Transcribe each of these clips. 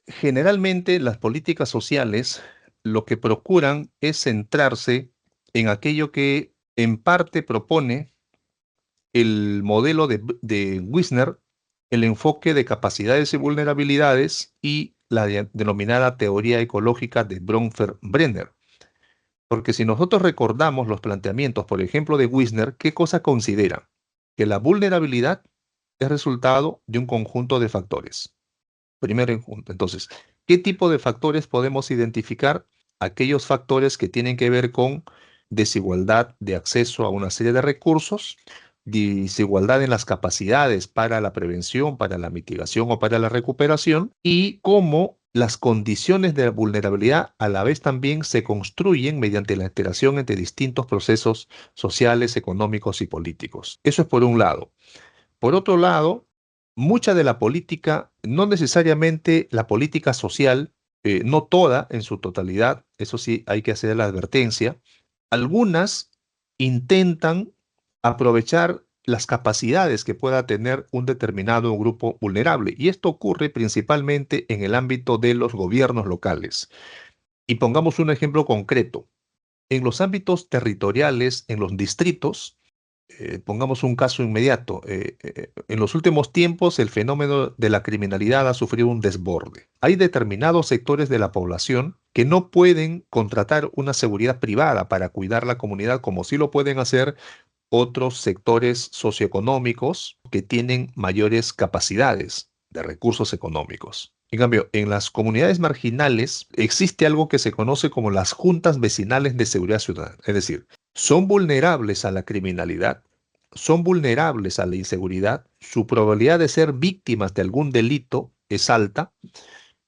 Generalmente las políticas sociales lo que procuran es centrarse en aquello que en parte propone el modelo de Wisner, el enfoque de capacidades y vulnerabilidades y la denominada teoría ecológica de Bronfer-Brenner. Porque si nosotros recordamos los planteamientos, por ejemplo, de Wisner, ¿qué cosa considera? Que la vulnerabilidad es resultado de un conjunto de factores. Primero entonces, ¿qué tipo de factores podemos identificar? Aquellos factores que tienen que ver con desigualdad de acceso a una serie de recursos, desigualdad en las capacidades para la prevención, para la mitigación o para la recuperación, y cómo las condiciones de vulnerabilidad a la vez también se construyen mediante la interacción entre distintos procesos sociales, económicos y políticos. Eso es por un lado. Por otro lado, mucha de la política, no necesariamente la política social, no toda en su totalidad, eso sí hay que hacer la advertencia, algunas intentan aprovechar las capacidades que pueda tener un determinado grupo vulnerable. Y esto ocurre principalmente en el ámbito de los gobiernos locales. Y pongamos un ejemplo concreto. En los ámbitos territoriales, en los distritos, pongamos un caso inmediato. En los últimos tiempos, el fenómeno de la criminalidad ha sufrido un desborde. Hay determinados sectores de la población que no pueden contratar una seguridad privada para cuidar la comunidad como sí lo pueden hacer otros sectores socioeconómicos que tienen mayores capacidades de recursos económicos. En cambio, en las comunidades marginales existe algo que se conoce como las juntas vecinales de seguridad ciudadana. Es decir, son vulnerables a la criminalidad, son vulnerables a la inseguridad, su probabilidad de ser víctimas de algún delito es alta,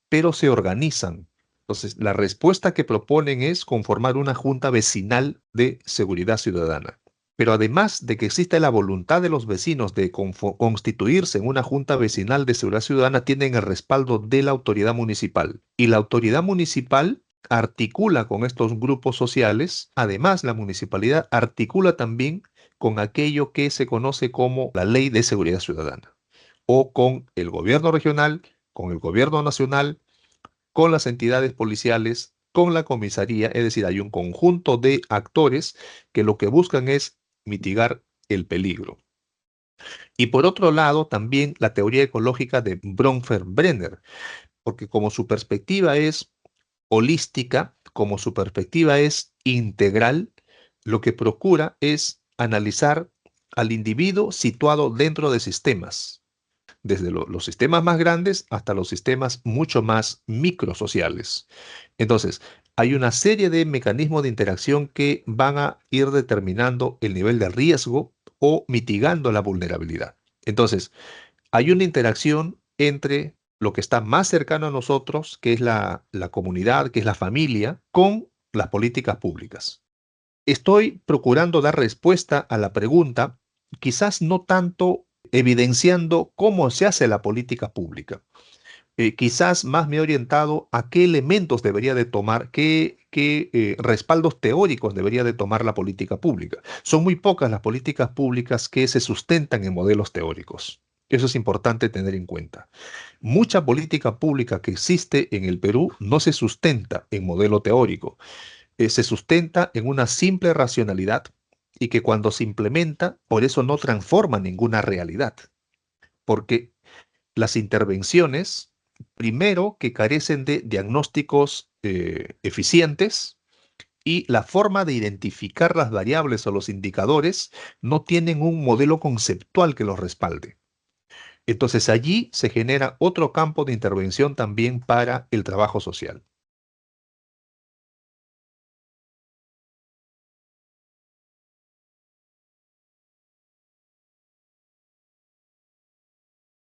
pero se organizan. Entonces, la respuesta que proponen es conformar una junta vecinal de seguridad ciudadana. Pero además de que existe la voluntad de los vecinos de constituirse en una junta vecinal de seguridad ciudadana, tienen el respaldo de la autoridad municipal. Y la autoridad municipal articula con estos grupos sociales. Además, la municipalidad articula también con aquello que se conoce como la Ley de Seguridad Ciudadana, o con el gobierno regional, con el gobierno nacional, con las entidades policiales, con la comisaría. Es decir, hay un conjunto de actores que lo que buscan es mitigar el peligro. Y por otro lado, también la teoría ecológica de Bronfer-Brenner, porque como su perspectiva es holística, como su perspectiva es integral, lo que procura es analizar al individuo situado dentro de sistemas, desde los sistemas más grandes hasta los sistemas mucho más microsociales. Entonces, hay una serie de mecanismos de interacción que van a ir determinando el nivel de riesgo o mitigando la vulnerabilidad. Entonces, hay una interacción entre lo que está más cercano a nosotros, que es la comunidad, que es la familia, con las políticas públicas. Estoy procurando dar respuesta a la pregunta, quizás no tanto evidenciando cómo se hace la política pública, quizás más me he orientado a qué elementos debería de tomar, qué respaldos teóricos debería de tomar la política pública. Son muy pocas las políticas públicas que se sustentan en modelos teóricos. Eso es importante tener en cuenta. Mucha política pública que existe en el Perú no se sustenta en modelo teórico, se sustenta en una simple racionalidad y que cuando se implementa, por eso no transforma ninguna realidad, porque las intervenciones, primero, que carecen de diagnósticos eficientes y la forma de identificar las variables o los indicadores no tienen un modelo conceptual que los respalde. Entonces allí se genera otro campo de intervención también para el trabajo social.